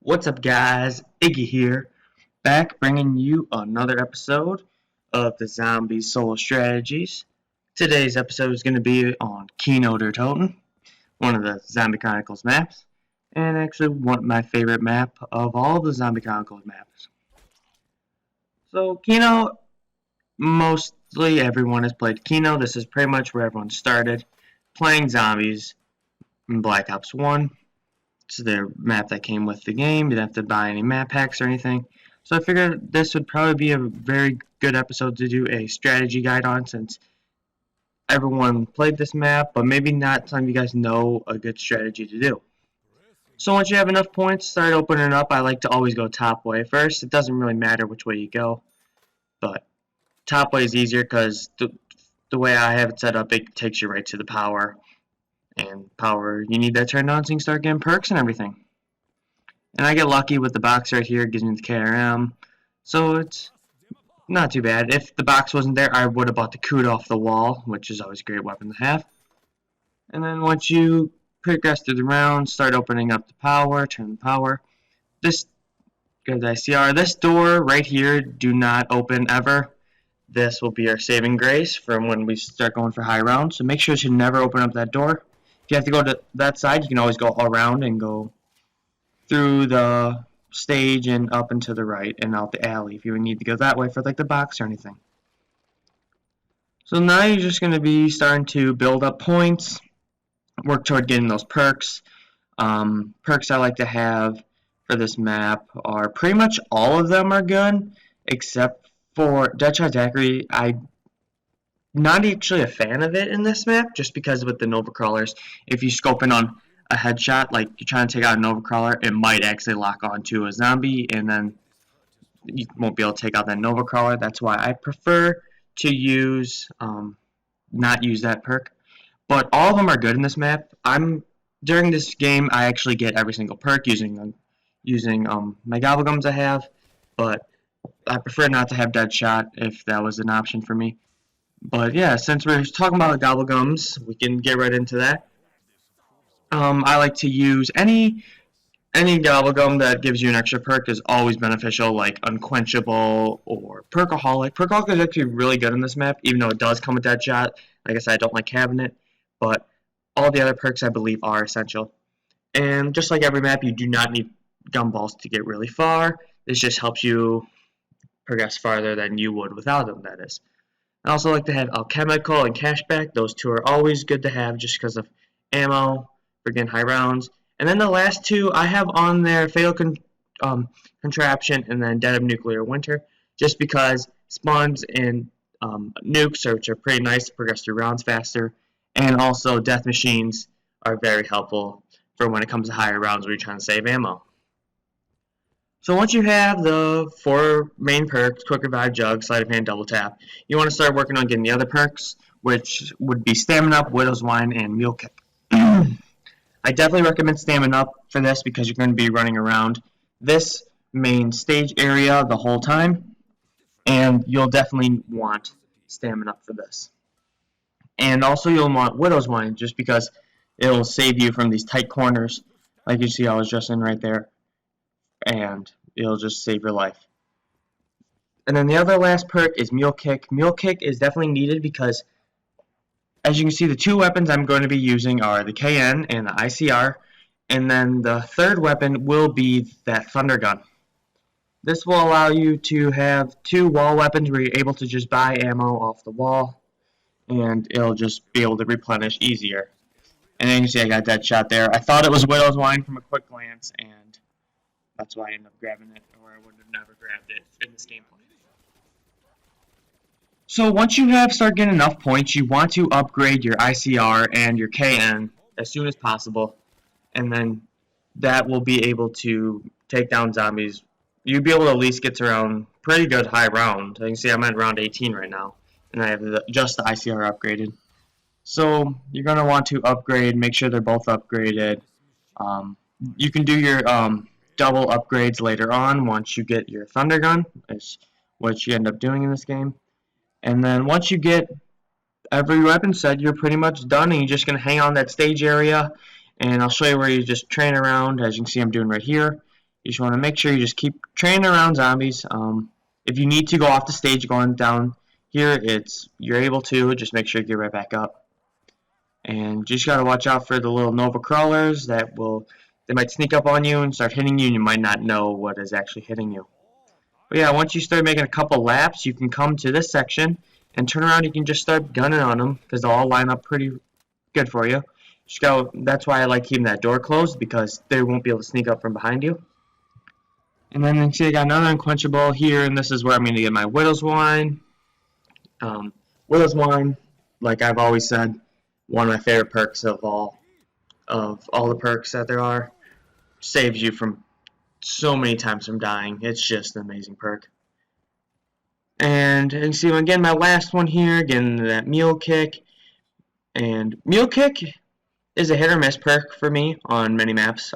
What's up, guys? Iggy here, back bringing you another episode of the Zombie Solo Strategies. Today's episode is going to be on Kino Der Toten, one of the Zombie Chronicles maps, and actually one of my favorite map of all the Zombie Chronicles maps. So, Kino, mostly everyone has played Kino. This is pretty much where everyone started playing zombies in Black Ops 1. It's the map that came with the game. You didn't have to buy any map packs or anything. So I figured this would probably be a very good episode to do a strategy guide on, since everyone played this map, but maybe not some of you guys know a good strategy to do. So once you have enough points, start opening up. I like to always go top way first. It doesn't really matter which way you go, but top way is easier because the way I have it set up, it takes you right to the power. And power, you need that turned on so you can start getting perks and everything. And I get lucky with the box right here, it gives me the KRM. So it's not too bad. If the box wasn't there, I would have bought the Coot off the wall, which is always a great weapon to have. And then once you progress through the round, start opening up the power, turn the power. This, good ICR, this door right here, do not open ever. This will be our saving grace from when we start going for high rounds. So make sure you never open up that door. If you have to go to that side, you can always go around and go through the stage and up and to the right and out the alley if you need to go that way for like the box or anything. So now you're just going to be starting to build up points, work toward getting those perks. Perks I like to have for this map are pretty much all of them are good, except for Deadshot Daiquiri. I'm not actually a fan of it in this map, just because with the Nova Crawlers, if you scope in on a headshot, like you're trying to take out a Nova Crawler, it might actually lock onto a zombie, and then you won't be able to take out that Nova Crawler. That's why I prefer to use, not use that perk. But all of them are good in this map. During this game, I actually get every single perk using my gobblegums I have, but I prefer not to have Deadshot if that was an option for me. But yeah, since we're talking about the gobblegums, we can get right into that. I like to use any gobblegum that gives you an extra perk is always beneficial, like Unquenchable or Perkaholic. Perkaholic is actually really good in this map, even though it does come with Deadshot. Like I said, I don't like having it, but all the other perks I believe are essential. And just like every map, you do not need gumballs to get really far. This just helps you progress farther than you would without them, that is. I also like to have Alchemical and Cashback. Those two are always good to have just because of ammo for getting high rounds. And then the last two I have on there, Fatal Contraption and then Dead of Nuclear Winter, just because spawns and nukes, which are pretty nice to progress through rounds faster, and also Death Machines are very helpful for when it comes to higher rounds where you're trying to save ammo. So once you have the 4 main perks, Quick Revive, Jug, Sleight of Hand, Double Tap, you want to start working on getting the other perks, which would be Stamina Up, Widow's Wine, and Mule Kick. I definitely recommend Stamina Up for this because you're going to be running around this main stage area the whole time, and you'll definitely want Stamina Up for this. And also you'll want Widow's Wine just because it'll save you from these tight corners, like you see I was just in right there. And it'll just save your life. And then the other last perk is Mule Kick. Mule Kick is definitely needed because, as you can see, the 2 weapons I'm going to be using are the KN and the ICR. And then the third weapon will be that Thunder Gun. This will allow you to have 2 wall weapons where you're able to just buy ammo off the wall. And it'll just be able to replenish easier. And then you see I got that shot there. I thought it was Widow's Wine from a quick glance, and that's why I ended up grabbing it, or I would have never grabbed it in this gameplay. So once you start getting enough points, you want to upgrade your ICR and your KN as soon as possible, and then that will be able to take down zombies. You'll be able to at least get to around pretty good high round. You can see I'm at round 18 right now, and I have just the ICR upgraded. So you're going to want to upgrade, make sure they're both upgraded. You can do your double upgrades later on once you get your Thunder Gun, is what you end up doing in this game. And then once you get every weapon set, you're pretty much done, and you're just going to hang on that stage area, and I'll show you where you just train around, as you can see I'm doing right here. You just want to make sure you just keep training around zombies. If you need to go off the stage going down here, you're able to. Just make sure you get right back up. And you just gotta watch out for the little Nova crawlers they might sneak up on you and start hitting you, and you might not know what is actually hitting you. But yeah, once you start making a couple laps, you can come to this section and turn around. You can just start gunning on them because they'll all line up pretty good for you. That's why I like keeping that door closed, because they won't be able to sneak up from behind you. And then you see I got another unquenchable here, and this is where I'm going to get my Widow's Wine. Widow's Wine, like I've always said, one of my favorite perks of all the perks that there are. Saves you from so many times from dying. It's just an amazing perk. And you see again my last one here, again that Mule Kick. And Mule Kick is a hit or miss perk for me on many maps.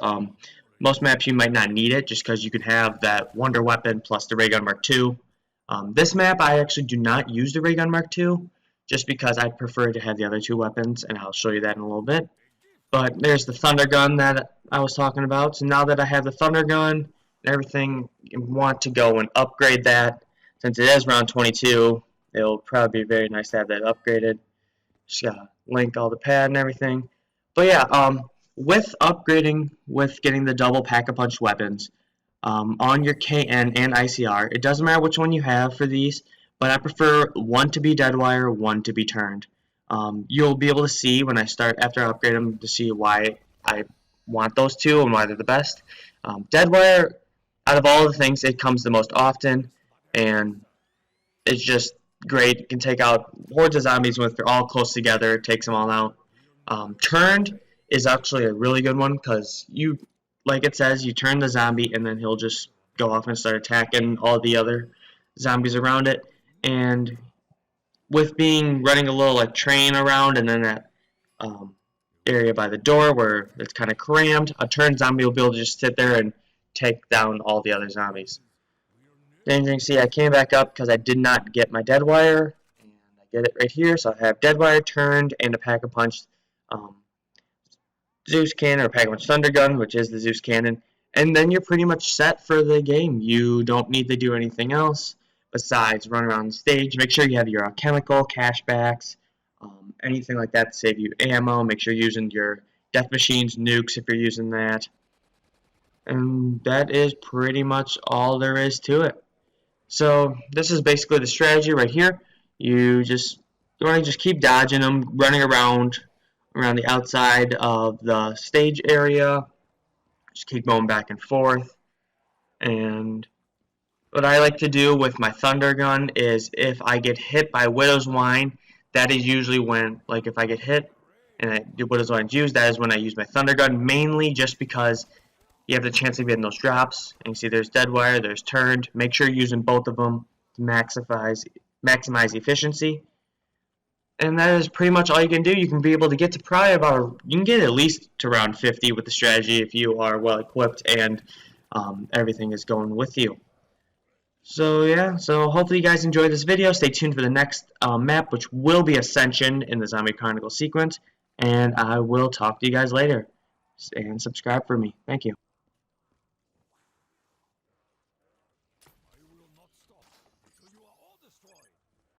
Most maps you might not need it just because you can have that Wonder Weapon plus the Ray Gun Mark II. This map I actually do not use the Ray Gun Mark II just because I prefer to have the other two weapons, and I'll show you that in a little bit. But there's the Thunder Gun that I was talking about. So now that I have the Thunder Gun and everything, you want to go and upgrade that. Since it is round 22, it'll probably be very nice to have that upgraded. Just gotta link all the pad and everything. But yeah, with upgrading, with getting the double pack-a-punch weapons on your KN and ICR, it doesn't matter which one you have for these, but I prefer one to be Deadwire, one to be turned. You'll be able to see when I start, after I upgrade them, to see why I want those two and why they're the best. Deadwire, out of all the things, it comes the most often, and it's just great. You can take out hordes of zombies when they're all close together. It takes them all out. Turned is actually a really good one because like it says, you turn the zombie and then he'll just go off and start attacking all the other zombies around it. And with running a little like train around, and then that area by the door where it's kind of crammed, a turned zombie will be able to just sit there and take down all the other zombies. Then you can see I came back up because I did not get my Deadwire, and I get it right here. So I have Deadwire, turned, and a Pack-a-Punch Zeus Cannon, or Pack-a-Punch Thunder Gun, which is the Zeus Cannon. And then you're pretty much set for the game. You don't need to do anything else besides run around the stage. Make sure you have your alchemical, cashbacks, anything like that to save you ammo. Make sure you're using your death machines, nukes if you're using that. And that is pretty much all there is to it. So this is basically the strategy right here. You want to just keep dodging them, running around the outside of the stage area. Just keep going back and forth. And what I like to do with my Thunder Gun is if I get hit by Widow's Wine, that is usually when, like if I get hit and I do Widow's Wine's used, that is when I use my Thunder Gun, mainly just because you have the chance of getting those drops. And you see there's Deadwire, there's Turned. Make sure you're using both of them to maximize efficiency. And that is pretty much all you can do. You can be able to get to probably you can get at least to round 50 with the strategy if you are well equipped and everything is going with you. So yeah, so hopefully you guys enjoyed this video. Stay tuned for the next map, which will be Ascension in the Zombie Chronicle sequence. And I will talk to you guys later. And subscribe for me. Thank you.